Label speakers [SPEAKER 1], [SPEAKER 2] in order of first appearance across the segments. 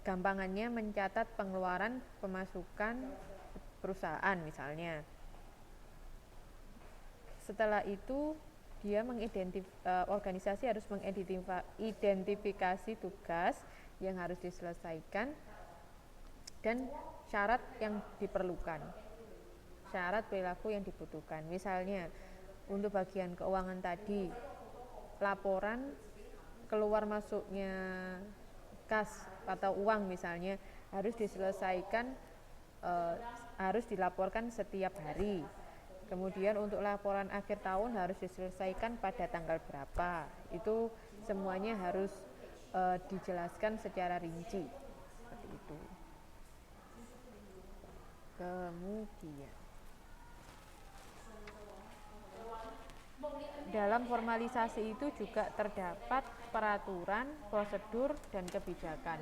[SPEAKER 1] gampangannya mencatat pengeluaran pemasukan perusahaan misalnya. Setelah itu dia organisasi harus mengidentifikasi tugas yang harus diselesaikan dan syarat yang diperlukan, syarat perilaku yang dibutuhkan. Misalnya untuk bagian keuangan tadi, laporan keluar masuknya kas atau uang misalnya harus diselesaikan, harus dilaporkan setiap hari. Kemudian untuk laporan akhir tahun harus diselesaikan pada tanggal berapa. Itu semuanya harus dijelaskan secara rinci seperti itu. Kemudian dalam formalisasi itu juga terdapat peraturan, prosedur, dan kebijakan.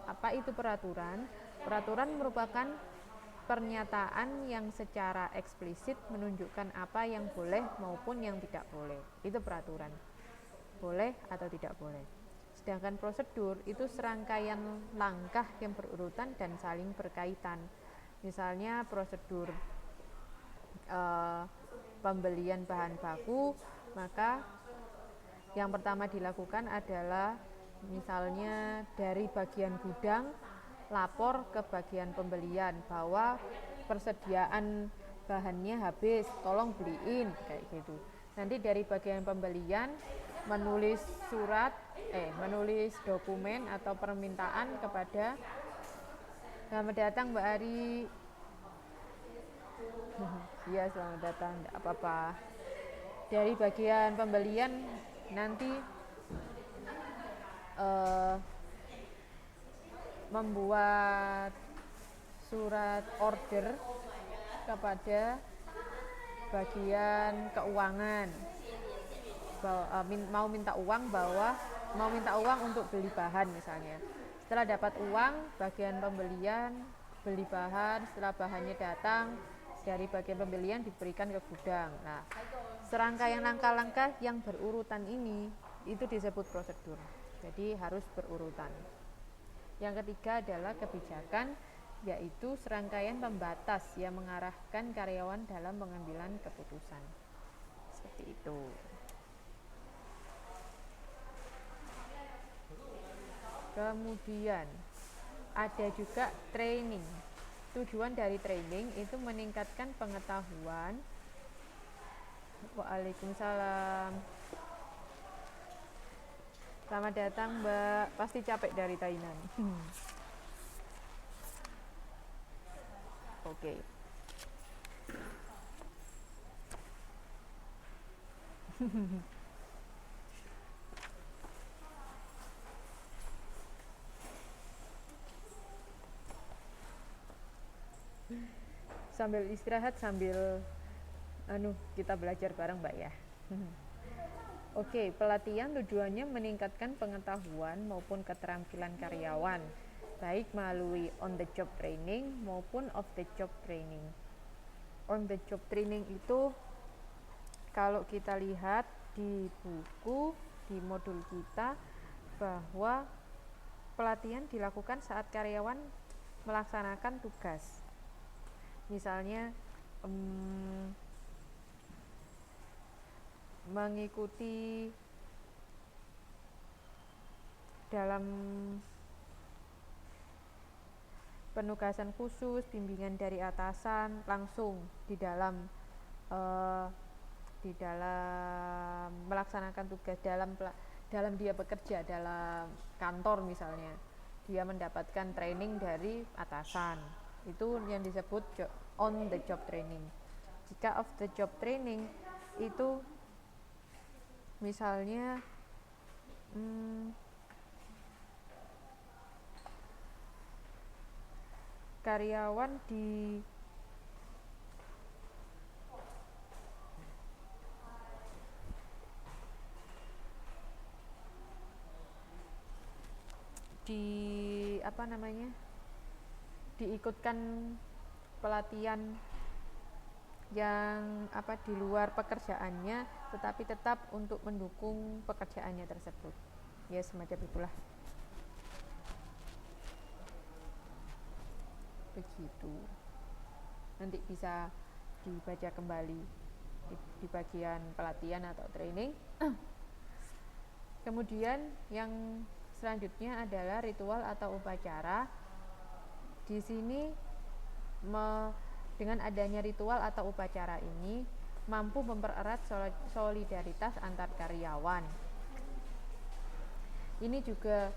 [SPEAKER 1] Apa itu peraturan? Peraturan merupakan pernyataan yang secara eksplisit menunjukkan apa yang boleh maupun yang tidak boleh. Itu peraturan, boleh atau tidak boleh. Sedangkan prosedur itu serangkaian langkah yang berurutan dan saling berkaitan. Misalnya prosedur pembelian bahan baku, maka yang pertama dilakukan adalah misalnya dari bagian gudang lapor ke bagian pembelian bahwa persediaan bahannya habis, tolong beliin, kayak gitu. Nanti dari bagian pembelian menulis dokumen atau permintaan kepada, selamat datang Mbak Ari. Iya, selamat datang, tidak apa-apa. Dari bagian pembelian nanti membuat surat order kepada bagian keuangan, mau minta uang untuk beli bahan misalnya. Setelah dapat uang, bagian pembelian beli bahan, setelah bahannya datang dari bagian pembelian diberikan ke gudang. Nah, serangkaian langkah-langkah yang berurutan ini itu disebut prosedur. Jadi harus berurutan. Yang ketiga adalah kebijakan, yaitu serangkaian pembatas yang mengarahkan karyawan dalam pengambilan keputusan. Seperti itu. Kemudian ada juga training. Tujuan dari training itu meningkatkan pengetahuan. Waalaikumsalam. Selamat datang Mbak, pasti capek dari Thailand. Oke. Sambil istirahat sambil kita belajar bareng Mbak ya. Oke, pelatihan tujuannya meningkatkan pengetahuan maupun keterampilan karyawan, baik melalui on the job training maupun off the job training. On the job training itu kalau kita lihat di buku, di modul kita, bahwa pelatihan dilakukan saat karyawan melaksanakan tugas. Misalnya mengikuti dalam penugasan khusus, bimbingan dari atasan langsung di dalam melaksanakan tugas, dalam dia bekerja dalam kantor misalnya, dia mendapatkan training dari atasan, itu yang disebut on the job training. Jika off the job training itu misalnya karyawan diikutkan pelatihan yang di luar pekerjaannya, tetapi tetap untuk mendukung pekerjaannya tersebut, ya semacam itulah. begitu. Nanti bisa dibaca kembali di bagian pelatihan atau training. Kemudian yang selanjutnya adalah ritual atau upacara. Di sini dengan adanya ritual atau upacara ini mampu mempererat solidaritas antar karyawan. Ini juga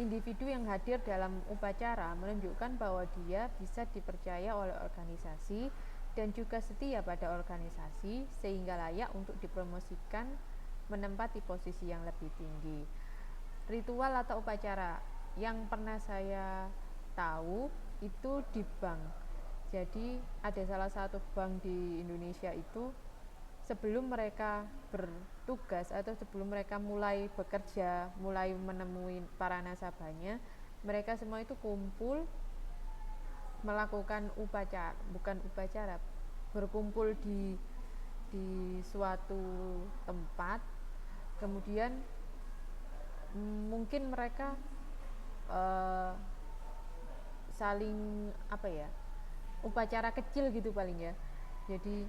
[SPEAKER 1] individu yang hadir dalam upacara menunjukkan bahwa dia bisa dipercaya oleh organisasi dan juga setia pada organisasi sehingga layak untuk dipromosikan menempati posisi yang lebih tinggi. Ritual atau upacara yang pernah saya tahu itu di bank. Jadi ada salah satu bank di Indonesia itu sebelum mereka bertugas atau sebelum mereka mulai bekerja, mulai menemui para nasabahnya, mereka semua itu kumpul melakukan berkumpul di suatu tempat. Kemudian mungkin mereka saling upacara kecil gitu paling ya. Jadi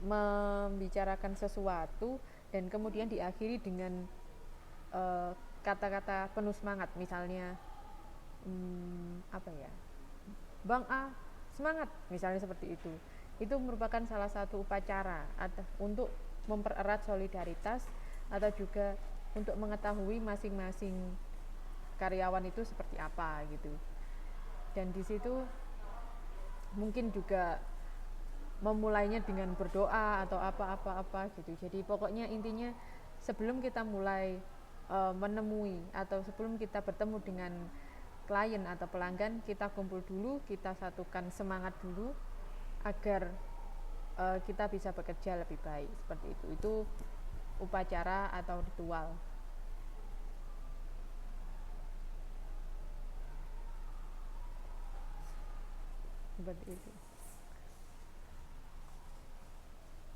[SPEAKER 1] membicarakan sesuatu dan kemudian diakhiri dengan kata-kata penuh semangat, misalnya Bang A semangat, misalnya seperti itu. Itu merupakan salah satu upacara untuk mempererat solidaritas atau juga untuk mengetahui masing-masing karyawan itu seperti apa gitu. Dan di situ mungkin juga memulainya dengan berdoa atau apa gitu. Jadi pokoknya intinya sebelum kita mulai menemui atau sebelum kita bertemu dengan klien atau pelanggan, kita kumpul dulu, kita satukan semangat dulu agar kita bisa bekerja lebih baik, seperti itu. Itu upacara atau ritual. Seperti itu.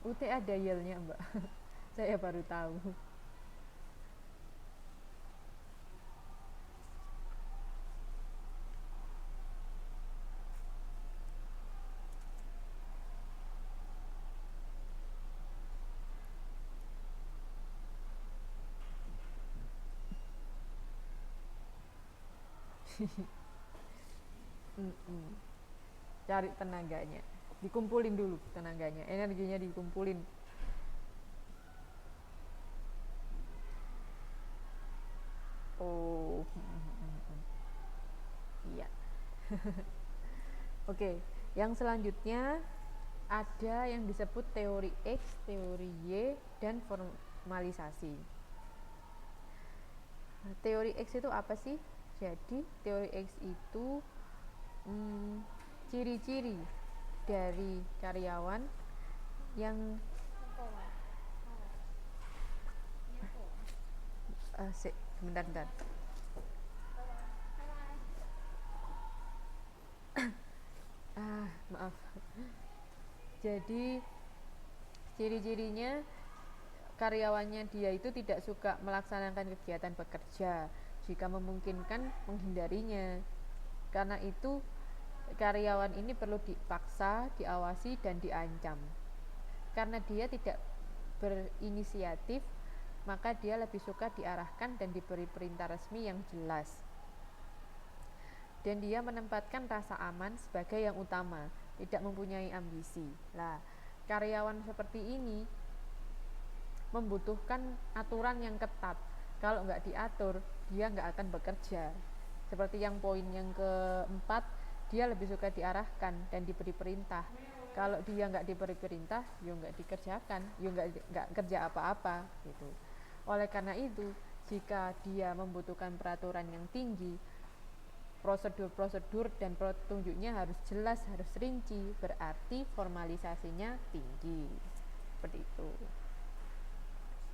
[SPEAKER 1] UT ada yelnya Mbak. Saya baru tahu. Cari tenaganya, dikumpulin dulu tenaganya, energinya dikumpulin. Oh iya. Oke, yang selanjutnya ada yang disebut teori X, teori Y, dan formalisasi. Teori X itu apa sih? Jadi teori X itu ciri-ciri dari karyawan yang bentar. Maaf. Jadi ciri-cirinya karyawannya dia itu tidak suka melaksanakan kegiatan bekerja, jika memungkinkan menghindarinya. Karena itu karyawan ini perlu dipaksa, diawasi, dan diancam. Karena dia tidak berinisiatif, maka dia lebih suka diarahkan dan diberi perintah resmi yang jelas. Dan dia menempatkan rasa aman sebagai yang utama, tidak mempunyai ambisi. Lah, karyawan seperti ini membutuhkan aturan yang ketat. Kalau nggak diatur, dia nggak akan bekerja. Seperti yang poin yang keempat, dia lebih suka diarahkan dan diberi perintah. Kalau dia nggak diberi perintah, ya nggak dikerjakan, ya nggak kerja apa-apa gitu. Oleh karena itu, jika dia membutuhkan peraturan yang tinggi, prosedur-prosedur dan petunjuknya harus jelas, harus rinci, berarti formalisasinya tinggi. Seperti itu.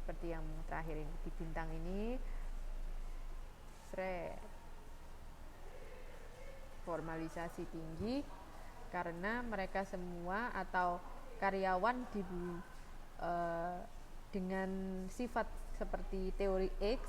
[SPEAKER 1] Seperti yang terakhir ini di bintang ini, formalisasi tinggi karena mereka semua atau karyawan dengan sifat seperti teori X